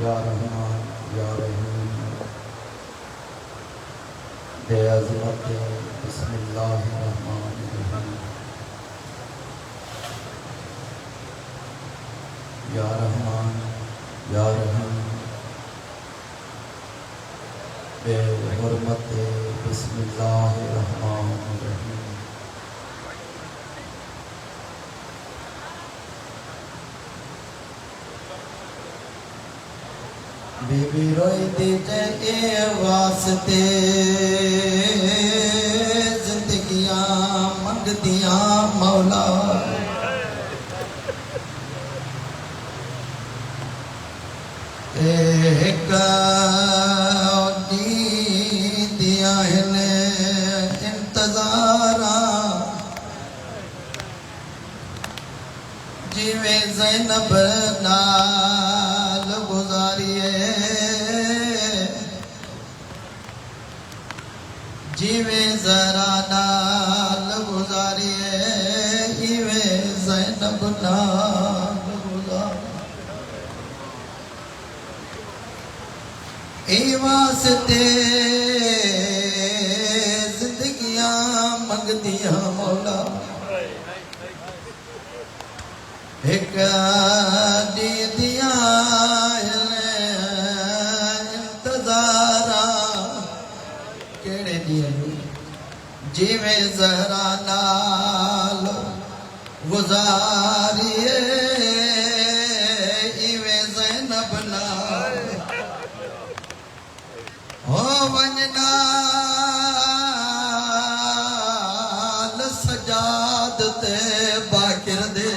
या रहमान या रहीम बेअज़मत बिस्मिल्लाहिर्रहमानिर्रहीम या रहमान या रहीम बेहुरमत बिस्मिल्लाहिर्रहमानिर्रहीम। बीबी रोईदी जे वास्ते जिंदगियां मंगदियां मौला एक दिया इंतजारा जिवे ज़ैनब नाल गुजारिए जीवे जरा नाल गुजारिए इवे ज़ैनब नाल गुजारिए ए वास्ते जिंदगियां मंगदियां मौला एक दी दिया इंतजारा केड़े दिया जीवे जरा नाल गुजारिए इवे ज़ैनब नाल हो वंजनाल सजाद ते बाकिर दे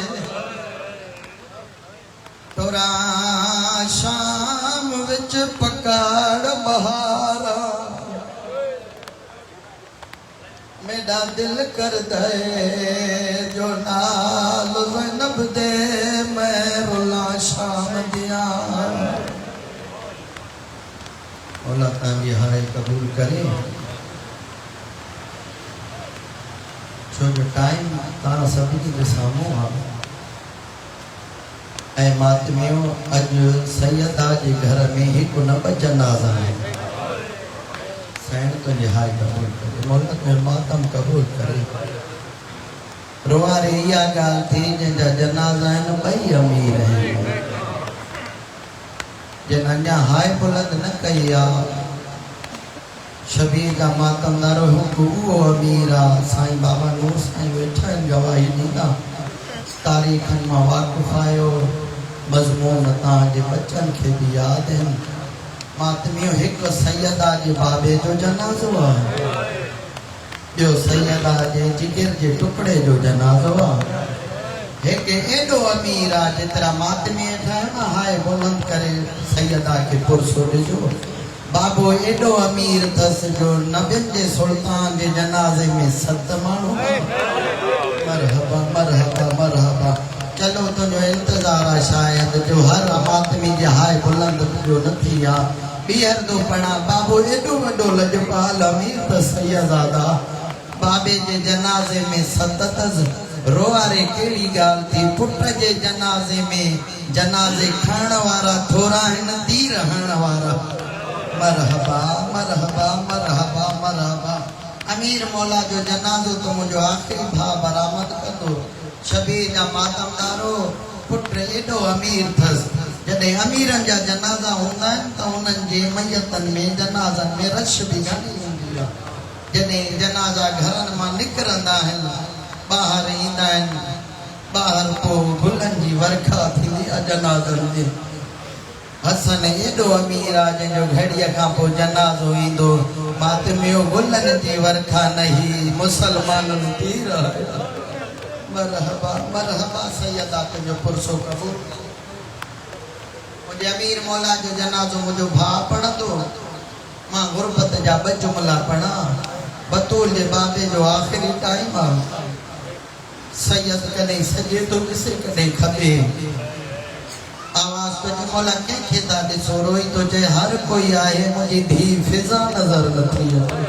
तोरा शाम विच पकाड़ बहारा मेरा दिल कर दे जो नाल ज़ैनब दे मैं रुला शाम दिया मौला तांगी हाय कबूल करे छो जो टाइम तारा सभी के सामू आ ऐ मातमियों अज सैयदा जे घर में एक न जनाजा है सैन तो हाय कबूल करे मौला तो मातम कबूल करे रोवारे या गाल थी जंजा जनाजा है न भाई अमीर है जन अन्या हाय बुलंद न कया शबीर का मातम दारो हुकू वो अमीरा साईं बाबा नूर साईं वेठा गवाही नींदा तारीखन मां वाक़ुफ़ आयो मज़मून तांजे बच्चन के भी याद है मातमियों एक सैयदा जे बाबे जो जनाज़ो आहे ॿियो सैयदा जे जिगर जे टुकड़े जो जनाज़ो आहे एक एडो अमीर आहे जेतिरा मातमी ठाहे न हाय बुलंद करे सैयदा के पुरसो ॾिजो बाबो एडो अमीर थस जो नबियुनि जे सुल्तान जे जनाज़े में 7 माण्हू मरहबा मरहबा मरहबा चलो तुझो इंतजार है शायद जो हर मातमी जे हाय बुलंद जो नथी आ ॿीहर दो पढ़ा बाबो एडो वडो लजपाल अमीर त सैयदादा बाबे जे जनाज़े में 7 रोवारे केड़ी गाल थी पुट जे जनाज़े में जनाज़े खाण वारा थोरा हिन दी रहण वारा मरहबा मरहबा मरहबा मरहबा अमीर मौला जो जनाज़ो तो मुझो आखिरी भा बरामद कंदो शबीर जा मातमदारो पुट एडो अमीर थस जडे अमीरन जा जनाजा हुंदा त उनन जे मयतन में जनाज़न में रश भी घणी हूंदी आहे जडे जनाजा घरन मां निकरंदा आहिन बाहर ईंदा आहिन बाहर को गुलन जी वर्खा थींदी आहे जनाज़न जे हसन एडो अमीर आहे जंहिंजो घड़ीअ खां पोइ जनाज़ो ईंदो मातमियो गुलन जी वर्खा नहीं मुसलमानन थी रहिया मरहबा मरहबा सैयदा तुझो पुरसो कबूल मुझे अमीर मौला जो जनाज़ो मुझो भा पढ़ंदो मां गुरबत जा 2 जुमला पढ़ा बतूल जे बाबे जो आखिरी टाइम आ सैयद कॾहिं सजे तो ॾिसे कॾहिं खपे आवाज़ तुझे मौला कंहिंखे था ॾिसो रोई तो चए हर कोई आहे मुंहिंजी धी फिज़ा नज़र नथी अचे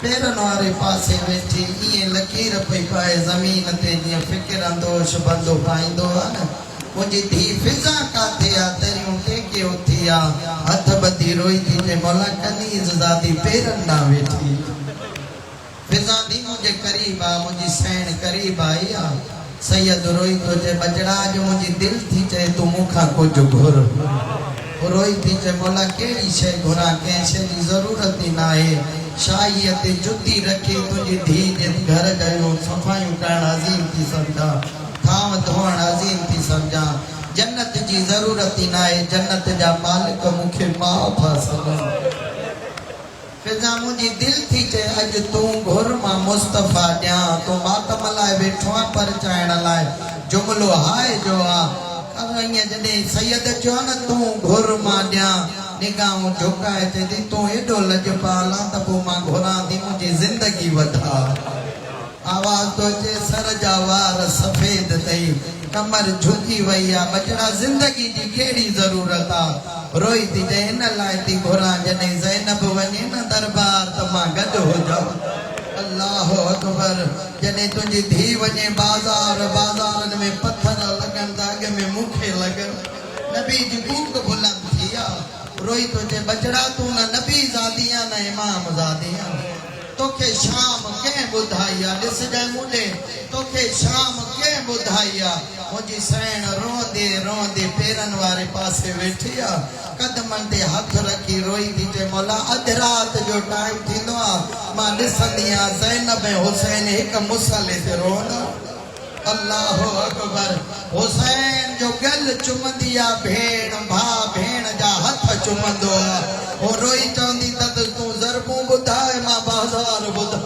पेरन वारे पासे वेठी ये लकीर पई पाए ज़मीन ते जीअं फ़िक्र अंदोश बंदो पाईंदो आहे न मुझी धी फिजा काथे आ तेरियों टेके उठी आ हथ बदी रोई थी जे मौला कनीज ज़ादी पेरन ना वेठी फिजा दी मुझे करीब आ मुझी सैन करीब आई आ सैयद रोई तो जे बजड़ा जो मुझी दिल थी चे तू मुखा कुछ घुर रोई थी चे मौला केड़ी शे घुरा के शे जी जरूरत ही ना है शाहियत जुती रखे तुझी धी जे घर गयो सफाई करण अजीम थी समझा थाम धोण अजीम थी समझा जन्नत जी जरूरत ही ना है जन्नत जा मालिक मुखे माफ सदन फिजा मुझी दिल थी चे अज तू घुर मा मुस्तफा दिया तू मातम लाए बैठो पर चाइण लाए जुमलो हाय जो आ कहानियां जने सैयद जो न तू घुर मा दिया निगाहों झुकाए ते दी तू एडो लजपाला त पो मा घुरा दी मुझी जिंदगी वधा आवाज तो चे सर जा वार सफेद तई कमर झुकी वई आ बचड़ा जिंदगी जी केड़ी जरूरत आ रोई थी जे इन लाए थी घुरा जने ज़ैनब वने न दरबार त मा गड हो जा अल्लाह अकबर जने तुझी धी वने बाजार बाजारन में पत्थर लगन दाग में मुखे लगन नबी जी भूख बुलंद थिया रोई तो जे बचड़ा तू न नबी ज़ादिया न इमाम ज़ादिया तोखे शाम के बुधाइया दिस जाए मुंडे तोखे शाम के बुधाइया मुझी सैन रोंदे पेरन वारे पासे वेठिया कदमन ते हाथ रखी रोई थी जे मौला अध रात जो टाइम थींदो आ मां दिसंदी आ ज़ैनब ऐं हुसैन एक मुसले ते रोन अल्लाह अकबर हुसैन जो गल चुमंदी आ भेण भा भेण जा हथ चुमंदो आ ओ रोई चवंदी त तू ज़रबू बुधाए मां बाजार बुधा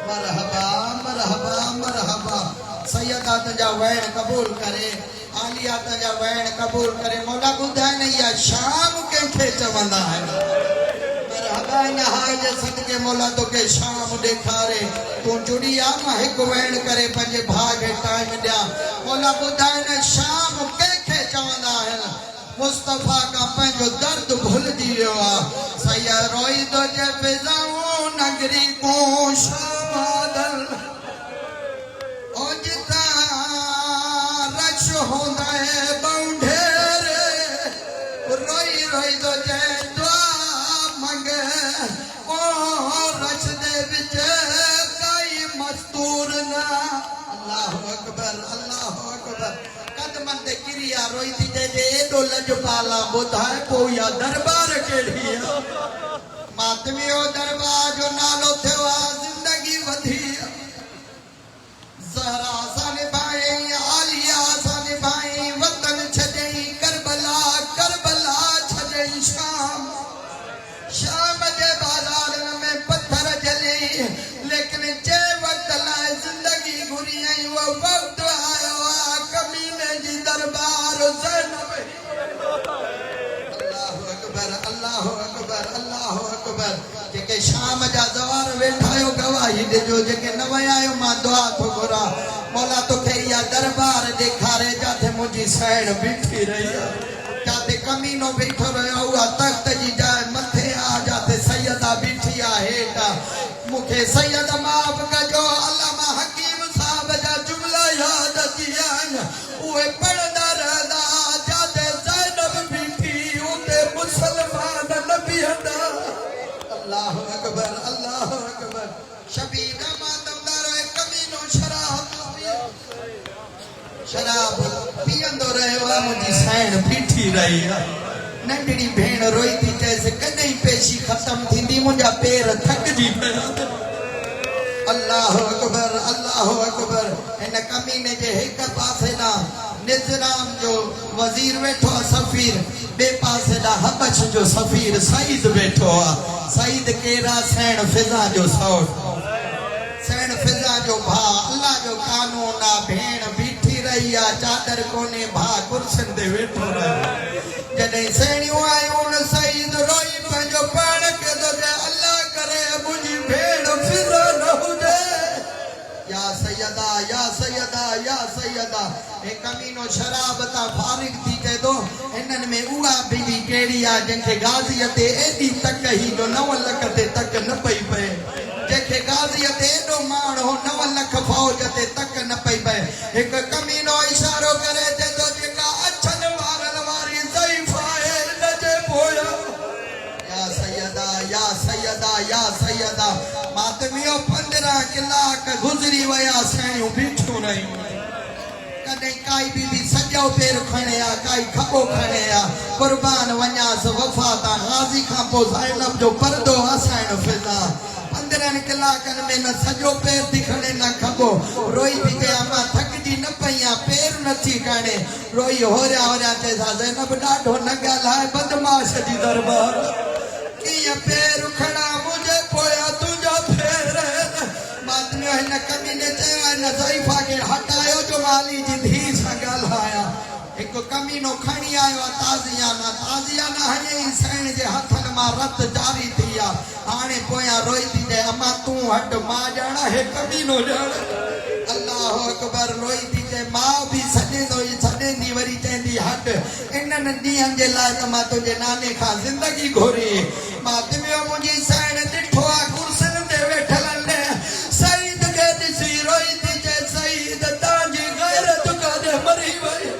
मरहबा मरहबा मरहबा सैयदा तजा वैण कबूल करे आलिया तजा वैण कबूल करे मौला बुधाए न या शाम कंखे चवंदा है मरहबा नहाए जे सदके मौला तो के शाम देखारे तू जुड़ी आ मां एक वैण करे पंजे भाग टाइम दिया मौला बुधाए न शाम कंखे चवंदा है मुस्तफा का पंजो दर्द भूल जियो आ सैया रोई तो जे फिजाऊं नगरी को शाबादल ओ जिता रश होंदा है बौंढेरे रोई रोई तो जे दुआ मंगे ओ रश दे विच कई मस्तूर ना अल्लाह अकबर कदमन ते किरिया रोई थी जे एडो लजपाला बुधाए पो या दरबार केड़ी है मातमियो दरबार जो नालो थियो आ जिंदगी वधी ज़हरा सन भाई आलिया सन भाई वतन छजई करबला करबला छजई शाम शाम जे बाजार में पत्थर जले लेकिन जे वक्त लाए जिंदगी घुरी आई वो वक्त आयो आ कमीने जी दरबार ज़ैनब अल्लाह अकबर जेके शाम जा जवार वेठायो गवाही देजो जेके न वयायो मां दुआ तो घुरा मौला तोखे या दरबार देखारे जाते मुझी सैण बीठी रही जाते कमीनो बैठो रहो हुआ तख्त जी जाए मथे आ जाते सैयदा बीठी आ हेठा मुखे सैयद माफ कजो अल्लामा हकीम साहब जा जुमला याद अचियान उहे पढ़दा रहदा जाते ज़ैनब बीठी उते मुसलमान नबी हदा अल्लाह अकबर शबीना मातमदार कमीनो शराब पियंदो रहे मुझी सैण बीठी रही नंढड़ी भेण रोई थी जैसे कदई पेशी खत्म थींदी मुंजा पैर थकजी पिया अल्लाह अकबर इन कमीने जे एक पासे ना निज़राम जो वजीर बैठो सफीर बे पासे दा हबश जो सफीर सईद बैठो सईद केरा सैण फिजा जो सौट सैण फिजा जो भा अल्लाह जो कानून आ भेण बीठी रही आ चादर कोने भा कुर्सन दे बैठो जॾहिं सैणियूं आयूं सईद रोई पंहिंजो पाण के तो जे अल्लाह करे मुंहिंजी भेण फिजा न हुजे या सैयदा या सैयदा या सैयदा ए कमीनो शराब ता फारिग थी के दो इनन में उहा बीवी केड़ी आ जंखे गाज़ियत एडी तक ही जो 9 लख ते तक न पई पे जेके गाज़ियत एडो माण हो 9 लख फौज ते तक न पई पे एक कमीनो इशारो करे ते कलाक गुज़री विया साईं बीठियूं रहियूं कदे काई बीबी सजो पैर खणे आ काई खबो खणे आ कुर्बान वञास वफा ता गाज़ी खां पोइ ज़ैनब जो पर्दो हसाइण फिज़ा 15 कलाकनि में न सजो पैर थी खणे न खबो रोई थी चए अम्मा थकजी न पई आ पैर नथी खणे रोई होरिया होरिया चए था ज़ैनब ॾाढो न ॻाल्हाए बदमाश जी दरबार कीअं पैर खणा मुंहिंजे पोयां तुंहिंजा पैर बाद में हिन कमीने चयो हिन ज़ईफ़ा खे हटायो जो माली जी धीउ सां ॻाल्हाया एक कमीनो खणी आयो ताज़ियाना हणे ई साईं जे हथनि मां रत जारी थी आ हाणे पोयां रोई थी चए अम्मा तूं हट मां ॼाणा हे कमीनो ॼाण अल्लाह अकबर रोई थी चए मां बि सॾेंदी वरी चवंदी हट इन्हनि ॾींहंनि जे लाइ त मां तुंहिंजे नाने खां ज़िंदगी घुरी मां तिमियो मुंहिंजी साईं ॾिठो आहे कुर्सियुनि ते वेठल सईद खे ॾिसी रोई थी चए सईद तव्हांजी गैरत काॾे मरी वई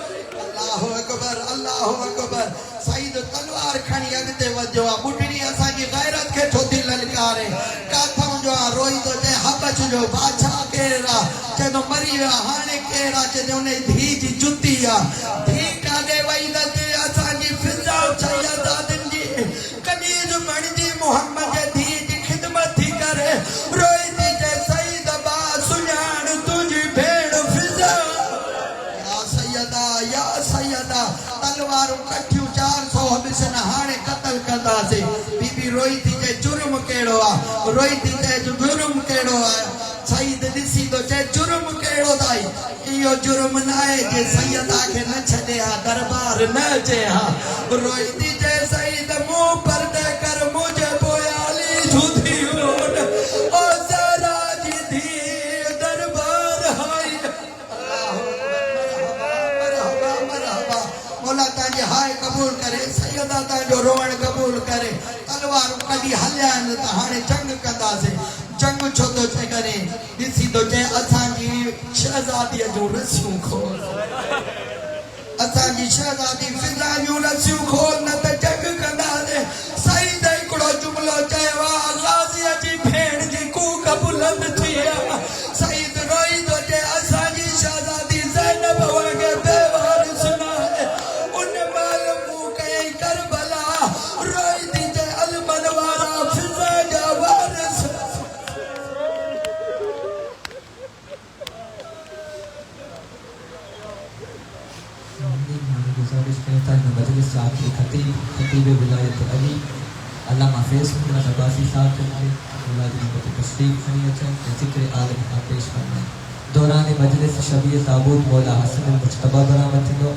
अल्लाह अकबर सईद तलवार खणी अॻिते वधियो आहे ॿुढड़ी असांजी गैरत खे छो थी ललकारे काथां जो आहे रोई थो चए हबश जो बादशाह केरु आहे चए थो मरी वियो आहे हाणे केरु आहे चए थो उन धीउ जी जुती आहे धीउ काॾे वई त चए असांजी फिज़ा सैयदादिन जी कनीज़ मणिजी मोहम्मद जे धीउ जी ख़िदमत थी करे रोई थी चए सईद बा सुञाण तुंहिंजी भेण फिज़ा या सैयदा तलवारूं कठियूं 400 हबिसन हाणे क़त्ल कंदासीं बीबी रोई थी चए जुर्म कहिड़ो आहे रोई थी चए जुर्म कहिड़ो आहे सईद ॾिसी थो चए जुर्म कहिड़ो अथई इहो जुर्म न आहे जे सैयदा खे न छॾे हा दरबार न अचे हा रोई थी चए सईद मूं परदे कर मुंहिंजे पोयां झूठी ओ ज़रा जी धीउ दरबार हाई मौला तांजे हाय कबूल करे सैयदा तांजो रोवण कबूल करे तलवारूं कढी हलिया आहिनि त हाणे जंग कंदासीं जंग छो थो थिए करे ॾिसी थो चए असांजी शहज़ादीअ जूं रसियूं खोल असांजी शहज़ादी फिज़ा जूं रसियूं खोल न त जंग कंदासीं सईद हिकिड़ो जुमिलो चयो आहे गाज़ीअ जी भेण जी कूक बुलंद थी आहे सईद रोई थो चए असांजी शहज़ादी ज़ैनब वांगुरु बेवारिस न आहे उन महिल मूं कयई करबला रोई थी चए अलमन वारा फिज़ा जा वारिस गुजारिश करता है मजलिस से आखिरी खतीब विलायत अली अल्लामा फैज़ अब्बासी साहब के मुलाजिम को तशरीफ खनी अचन ज़िक्र आलम पेश करना दौरान मजलिस शबीह ताबूत मौला हसन मुज्तबा बरामद थींदो